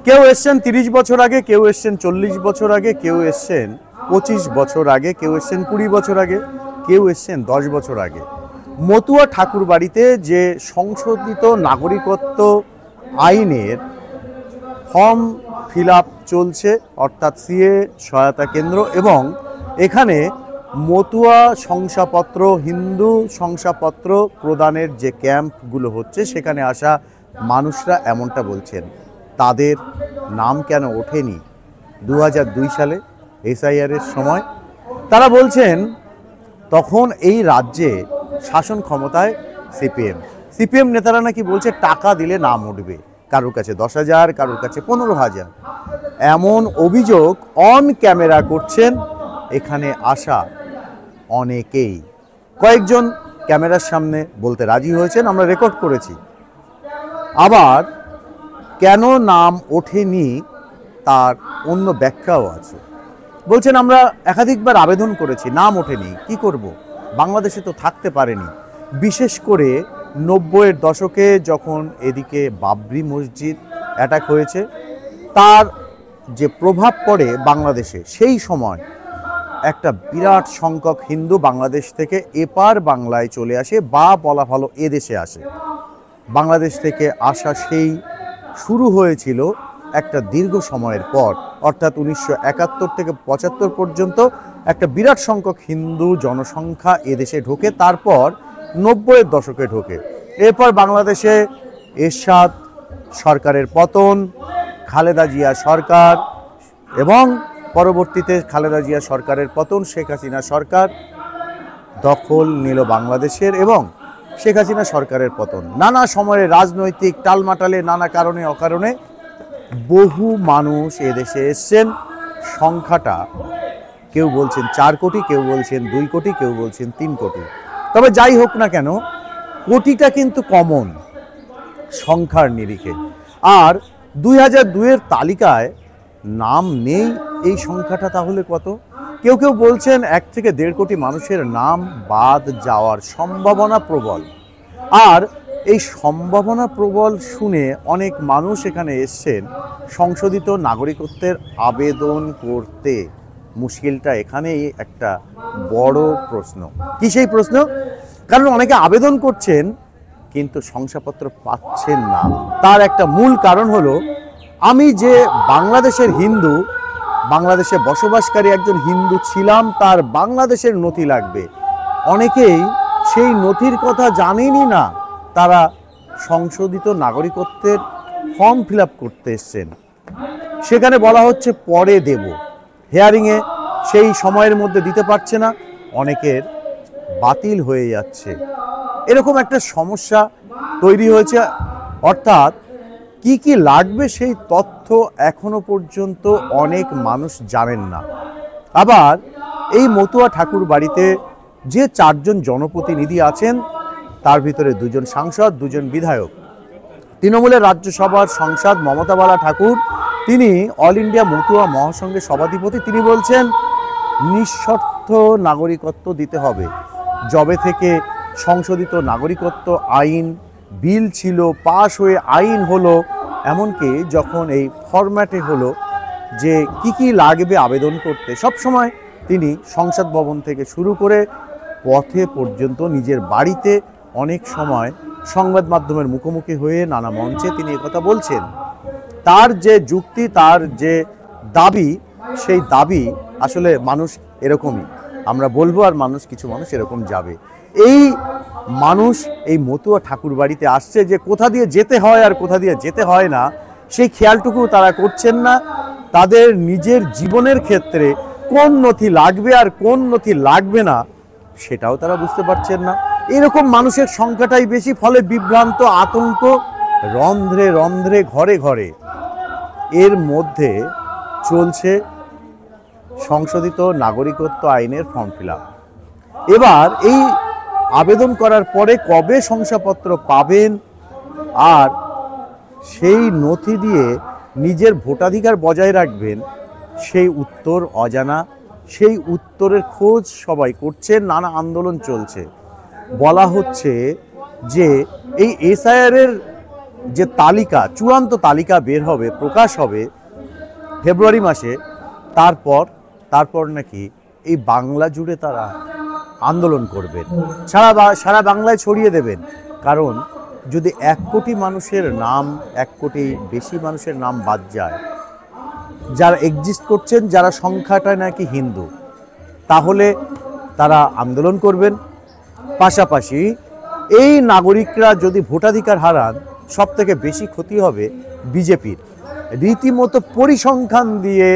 কেউ এসছেন 30 বছর আগে, কেউ এসছেন 40 বছর আগে, কেউ এসছেন 25 বছর আগে, কেউ এসছেন 20 বছর আগে, কেউ এসছেন 10 বছর আগে। মতুয়া ঠাকুর বাড়িতে যে সংশোধিত নাগরিকত্ব আইনের ফর্ম ফিল আপ চলছে, অর্থাৎ সিএ সহায়তা কেন্দ্র, এবং এখানে মতুয়া শংসাপত্র, হিন্দু শংসাপত্র প্রদানের যে ক্যাম্পগুলো হচ্ছে সেখানে আসা মানুষরা এমনটা বলছেন, তাদের নাম কেন ওঠেনি 2002 সালে এসআইআরের সময়। তারা বলছেন তখন এই রাজ্যে শাসন ক্ষমতায় সিপিএম নেতারা নাকি বলছে টাকা দিলে নাম উঠবে, কারোর কাছে 10,000, কারোর কাছে 15,000। এমন অভিযোগ অন ক্যামেরা করছেন এখানে আসা অনেকেই। কয়েকজন ক্যামেরার সামনে বলতে রাজি হয়েছেন, আমরা রেকর্ড করেছি। আবার কেন নাম ওঠেনি তার অন্য ব্যাখ্যাও আছে। বলছেন আমরা একাধিকবার আবেদন করেছি, নাম ওঠেনি, কি করব, বাংলাদেশে তো থাকতে পারেনি। বিশেষ করে 90-এর দশকে যখন এদিকে বাবরি মসজিদ অ্যাটাক হয়েছে, তার যে প্রভাব পড়ে বাংলাদেশে, সেই সময় একটা বিরাট সংখ্যক হিন্দু বাংলাদেশ থেকে এপার বাংলায় চলে আসে, বা বলা ভালো এদেশে আসে। বাংলাদেশ থেকে আসা সেই শুরু হয়েছিল একটা দীর্ঘ সময়ের পর, অর্থাৎ 1971 থেকে 75 পর্যন্ত একটা বিরাট সংখ্যক হিন্দু জনসংখ্যা এদেশে ঢোকে, তারপর 90-এর দশকে ঢোকে। এরপর বাংলাদেশে এরশাদ সরকারের পতন, খালেদা জিয়া সরকার, এবং পরবর্তীতে খালেদা জিয়া সরকারের পতন, শেখ হাসিনা সরকার দখল নিল বাংলাদেশের, এবং শেখ হাসিনা সরকারের পতন। নানা সময়ে রাজনৈতিক টালমাটালে, নানা কারণে অকারণে বহু মানুষ এদেশে এসছেন। সংখ্যাটা কেউ বলছেন 4 কোটি, কেউ বলছেন 2 কোটি, কেউ বলছেন 3 কোটি। তবে যাই হোক না কেন, কোটিটা কিন্তু কমন সংখ্যার নিরিখে। আর 2002-এর তালিকায় নাম নেই, এই সংখ্যাটা তাহলে কত? কেউ কেউ বলছেন 1 থেকে 1.5 কোটি মানুষের নাম বাদ যাওয়ার সম্ভাবনা প্রবল। আর এই সম্ভাবনা প্রবল শুনে অনেক মানুষ এখানে এসছেন সংশোধিত নাগরিকত্বের আবেদন করতে। মুশকিলটা এখানেই একটা বড় প্রশ্ন। কি সেই প্রশ্ন? কারণ অনেকে আবেদন করছেন কিন্তু শংসাপত্র পাচ্ছেন না। তার একটা মূল কারণ হলো, আমি যে বাংলাদেশের হিন্দু, বাংলাদেশে বসবাসকারী একজন হিন্দু ছিলাম, তার বাংলাদেশের নথি লাগবে। অনেকেই সেই নথির কথা জানেনই না, তারা সংশোধিত নাগরিকত্বের ফর্ম ফিল আপ করতে এসছেন। সেখানে বলা হচ্ছে পরে দেব, হিয়ারিংয়ে সেই সময়ের মধ্যে দিতে পারছে না, অনেকের বাতিল হয়ে যাচ্ছে। এরকম একটা সমস্যা তৈরি হয়েছে। অর্থাৎ কি কি লাগবে সেই তথ্য এখনো পর্যন্ত অনেক মানুষ জানেন না। আবার এই মতুয়া ঠাকুর বাড়িতে যে 4 জন জনপ্রতিনিধি আছেন, তার ভিতরে 2 জন সাংসদ, 2 জন বিধায়ক। তৃণমূলের রাজ্যসভার সাংসদ মমতা বালা ঠাকুর, তিনি অল ইন্ডিয়া মতুয়া মহাসংঘের সভাধিপতি। তিনি বলছেন নিঃশর্ত নাগরিকত্ব দিতে হবে। যবে থেকে সংশোধিত নাগরিকত্ব আইন বিল ছিল, পাশ হয়ে আইন হলো, এমনকি যখন এই ফরম্যাটে হলো যে কি কি লাগবে আবেদন করতে, সব সময় তিনি সংসদ ভবন থেকে শুরু করে পথে পর্যন্ত নিজের বাড়িতে, অনেক সময় সংবাদ মাধ্যমের মুখোমুখি হয়ে নানা মঞ্চে তিনি একথা বলছেন। তার যে যুক্তি, তার যে দাবি, সেই দাবি আসলে মানুষ এরকমই, আমরা বলবো আর মানুষ, কিছু মানুষ এরকম যাবে। এই মানুষ এই মতুয়া ঠাকুর বাড়িতে আসছে যে কোথা দিয়ে যেতে হয় আর কোথা দিয়ে যেতে হয় না, সেই খেয়ালটুকু তারা করছেন না। তাদের নিজের জীবনের ক্ষেত্রে কোন নথি লাগবে আর কোন নথি লাগবে না, সেটাও তারা বুঝতে পারছেন না। এরকম মানুষের সংখ্যাটাই বেশি, ফলে বিভ্রান্ত, আতঙ্ক রন্ধ্রে রন্ধ্রে, ঘরে ঘরে। এর মধ্যে চলছে সংশোধিত নাগরিকত্ব আইনের ফর্ম ফিল আপ। এবার এই আবেদন করার পরে কবে শংসাপত্র পাবেন আর সেই নথি দিয়ে নিজের ভোটাধিকার বজায় রাখবেন, সেই উত্তর অজানা। সেই উত্তরের খোঁজ সবাই করছেন, নানা আন্দোলন চলছে। বলা হচ্ছে যে এই এসআইআরের যে তালিকা, চূড়ান্ত তালিকা বের হবে, প্রকাশ হবে ফেব্রুয়ারি মাসে, তারপর নাকি এই বাংলা জুড়ে তারা আন্দোলন করবেন, সারা বাংলায় ছড়িয়ে দেবেন। কারণ যদি 1 কোটি মানুষের নাম, 1 কোটি বেশি মানুষের নাম বাদ যায়, যারা এক্সিস্ট করছেন, যারা সংখ্যাটায় নাকি হিন্দু, তাহলে তারা আন্দোলন করবেন। পাশাপাশি এই নাগরিকরা যদি ভোটাধিকার হারান, সব থেকে বেশি ক্ষতি হবে বিজেপির। রীতিমতো পরিসংখ্যান দিয়ে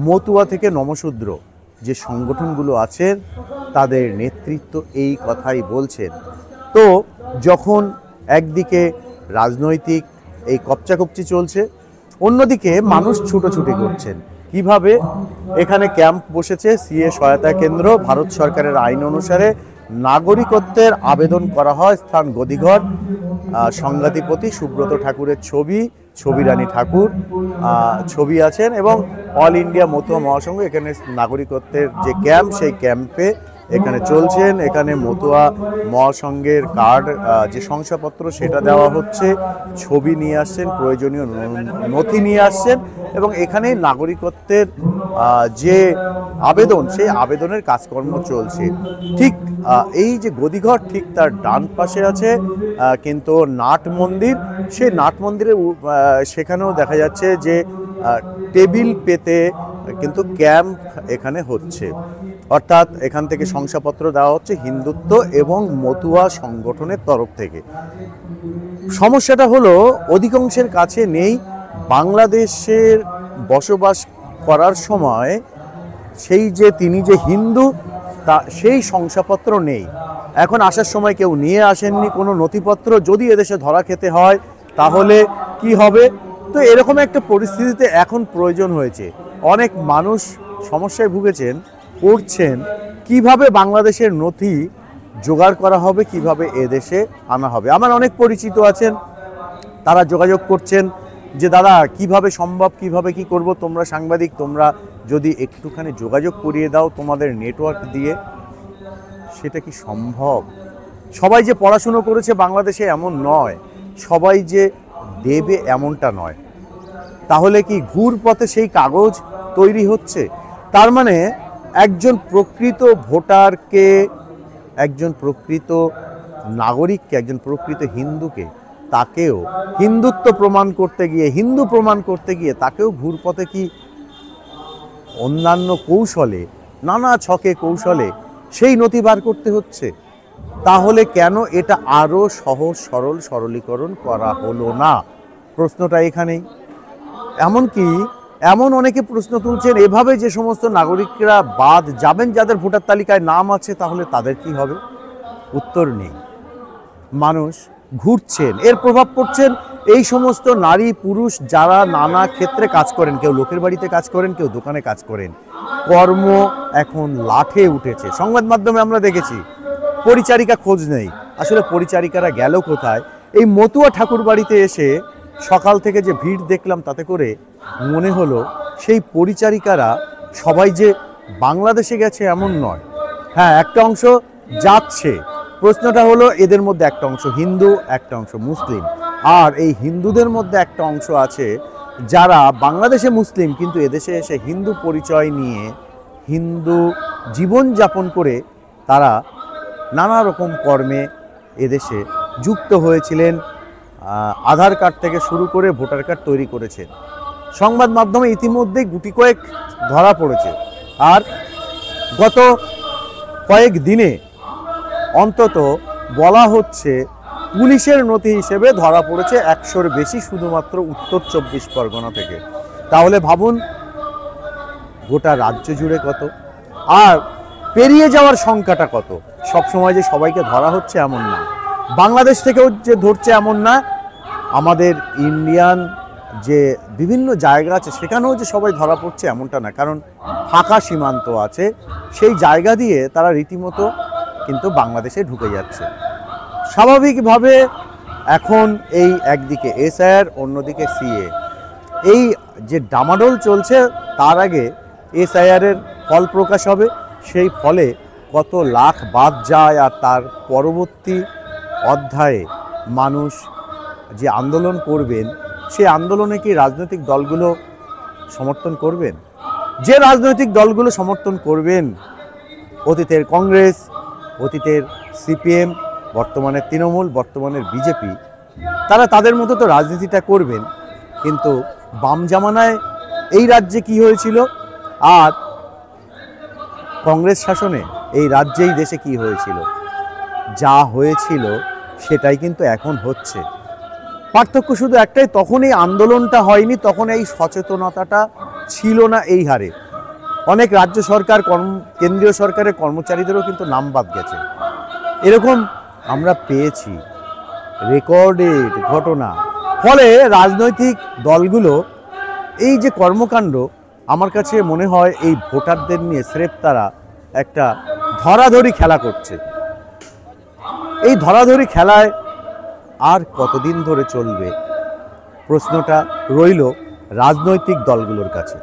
মতুয়া থেকে নমশূদ্র যে সংগঠনগুলো আছেন, তাদের নেতৃত্ব এই কথাই বলছেন। তো যখন একদিকে রাজনৈতিক এই কপচাকপচি চলছে, অন্যদিকে মানুষ ছুটোছুটি করছেন। কিভাবে? এখানে ক্যাম্প বসেছে, সিএ সহায়তা কেন্দ্র। ভারত সরকারের আইন অনুসারে নাগরিকত্বের আবেদন করা হয়। স্থান গদিঘর। সংঘাতিপতি সুব্রত ঠাকুরের ছবি রানী ঠাকুর ছবি আছেন, এবং অল ইন্ডিয়া মতুয়া মহাসংঘ এখানে নাগরিকত্বের যে ক্যাম্প, সেই ক্যাম্পে এখানে চলছেন। এখানে মতুয়া মহাসংঘের কার্ড, যে শংসাপত্র, সেটা দেওয়া হচ্ছে। ছবি নিয়ে আসছেন, প্রয়োজনীয় নথি নিয়ে আসছেন, এবং এখানে নাগরিকত্বের যে আবেদন, সেই আবেদনের কাজকর্ম চলছে। ঠিক এই যে গদিঘর, ঠিক তার ডান পাশে আছে কিন্তু নাট মন্দির। সেই নাট মন্দিরে সেখানেও দেখা যাচ্ছে যে টেবিল পেতে কিন্তু ক্যাম্প এখানে হচ্ছে। অর্থাৎ এখান থেকে শংসাপত্র দেওয়া হচ্ছে হিন্দুত্ব এবং মতুয়া সংগঠনের তরফ থেকে। সমস্যাটা হলো অধিকাংশের কাছে নেই বাংলাদেশের বসবাস করার সময় সেই যে তিনি যে হিন্দু, তা সেই শংসাপত্র নেই। এখন আসার সময় কেউ নিয়ে আসেননি কোনো নথিপত্র। যদি এদেশে ধরা খেতে হয় তাহলে কি হবে? তো এরকম একটা পরিস্থিতিতে এখন প্রয়োজন হয়েছে। অনেক মানুষ সমস্যায় ভুগেছেন, পড়ছেন কিভাবে বাংলাদেশের নথি জোগাড় করা হবে, কিভাবে এদেশে আনা হবে। আমার অনেক পরিচিত আছেন, তারা যোগাযোগ করছেন যে দাদা কিভাবে সম্ভব, কিভাবে কি করব, তোমরা সাংবাদিক, তোমরা যদি একটুখানি যোগাযোগ করিয়ে দাও তোমাদের নেটওয়ার্ক দিয়ে। সেটা কি সম্ভব? সবাই যে পড়াশুনো করেছে বাংলাদেশে এমন নয়, সবাই যে দেবে এমনটা নয়। তাহলে কি ঘুর পথে সেই কাগজ তৈরি হচ্ছে? তার মানে একজন প্রকৃত ভোটারকে, একজন প্রকৃত নাগরিককে, একজন প্রকৃত হিন্দুকে, তাকেও হিন্দুত্ব প্রমাণ করতে গিয়ে, হিন্দু প্রমাণ করতে গিয়ে তাকেও ঘুরপথে কি অন্যান্য কৌশলে, নানা ছকে কৌশলে সেই নথি বার করতে হচ্ছে? তাহলে কেন এটা আরও সহজ সরল সরলীকরণ করা হলো না? প্রশ্নটা এখানেই। এমনকি এমন অনেকে প্রশ্ন তুলছেন, এভাবে যে সমস্ত নাগরিকরা বাদ যাবেন, যাদের ভোটার তালিকায় নাম আছে, তাহলে তাদের কি হবে? উত্তর নেই। মানুষ ঘুরছেন, এর প্রভাব পড়ছেন এই সমস্ত নারী পুরুষ যারা নানা ক্ষেত্রে কাজ করেন। কেউ লোকের বাড়িতে কাজ করেন, কেউ দোকানে কাজ করেন। কর্ম এখন লাঠে উঠেছে। সংবাদ মাধ্যমে আমরা দেখেছি পরিচারিকা খোঁজ নেই। আসলে পরিচারিকারা গেল কোথায়? এই মতুয়া ঠাকুর বাড়িতে এসে সকাল থেকে যে ভিড় দেখলাম, তাতে করে মনে হলো সেই পরিচারিকারা সবাই যে বাংলাদেশে গেছে এমন নয়। হ্যাঁ, একটা অংশ যাচ্ছে। প্রশ্নটা হলো এদের মধ্যে একটা অংশ হিন্দু, একটা অংশ মুসলিম। আর এই হিন্দুদের মধ্যে একটা অংশ আছে যারা বাংলাদেশে মুসলিম, কিন্তু এদেশে এসে হিন্দু পরিচয় নিয়ে হিন্দু জীবনযাপন করে তারা নানা রকম কর্মে এদেশে যুক্ত হয়েছিলেন। আধার কার্ড থেকে শুরু করে ভোটার কার্ড তৈরি করেছেন। সংবাদ মাধ্যমে ইতিমধ্যেই গুটি কয়েক ধরা পড়েছে। আর গত কয়েক দিনে অন্তত বলা হচ্ছে পুলিশের নথি হিসেবে ধরা পড়েছে 100-র বেশি শুধুমাত্র উত্তর 24 পরগনা থেকে। তাহলে ভাবুন গোটা রাজ্য জুড়ে কত, আর পেরিয়ে যাওয়ার সংখ্যাটা কত। সবসময় যে সবাইকে ধরা হচ্ছে এমন না, বাংলাদেশ থেকেও যে ধরছে এমন না, আমাদের ইন্ডিয়ান যে বিভিন্ন জায়গা আছে সেখানেও যে সবাই ধরা পড়ছে এমনটা না। কারণ ফাঁকা সীমান্ত আছে, সেই জায়গা দিয়ে তারা রীতিমতো কিন্তু বাংলাদেশে ঢুকে যাচ্ছে। স্বাভাবিকভাবে এখন এই একদিকে এসআইআর, অন্যদিকে সিএ, এই যে ডামাডোল চলছে, তার আগে এসআইআরের ফল প্রকাশ হবে। সেই ফলে কত লাখ বাদ যায়, আর তার পরবর্তী অধ্যায়ে মানুষ যে আন্দোলন করবেন, সেই আন্দোলনে কি রাজনৈতিক দলগুলো সমর্থন করবেন? যে রাজনৈতিক দলগুলো সমর্থন করবেন, অতীতের কংগ্রেস, অতীতের সিপিএম, বর্তমানের তৃণমূল, বর্তমানের বিজেপি, তারা তাদের মতো তো রাজনীতিটা করবেন। কিন্তু বাম জামানায় এই রাজ্যে কি হয়েছিল, আর কংগ্রেস শাসনে এই রাজ্যেই দেশে কি হয়েছিল, যা হয়েছিল সেটাই কিন্তু এখন হচ্ছে। পার্থক্য শুধু একটাই, তখন এই আন্দোলনটা হয়নি, তখন এই সচেতনতাটা ছিল না এই হারে। অনেক রাজ্য সরকার, কেন্দ্রীয় সরকারের কর্মচারীদেরও কিন্তু নাম বাদ গেছে। এরকম আমরা পেয়েছি রেকর্ডেড ঘটনা। ফলে রাজনৈতিক দলগুলো এই যে কর্মকাণ্ড, আমার কাছে মনে হয় এই ভোটারদের নিয়ে স্রেফ তারা একটা ধরাধরি খেলা করছে। এই ধরাধরি খেলায় আর কতদিন ধরে চলবে, প্রশ্নটা রইল রাজনৈতিক দলগুলোর কাছে।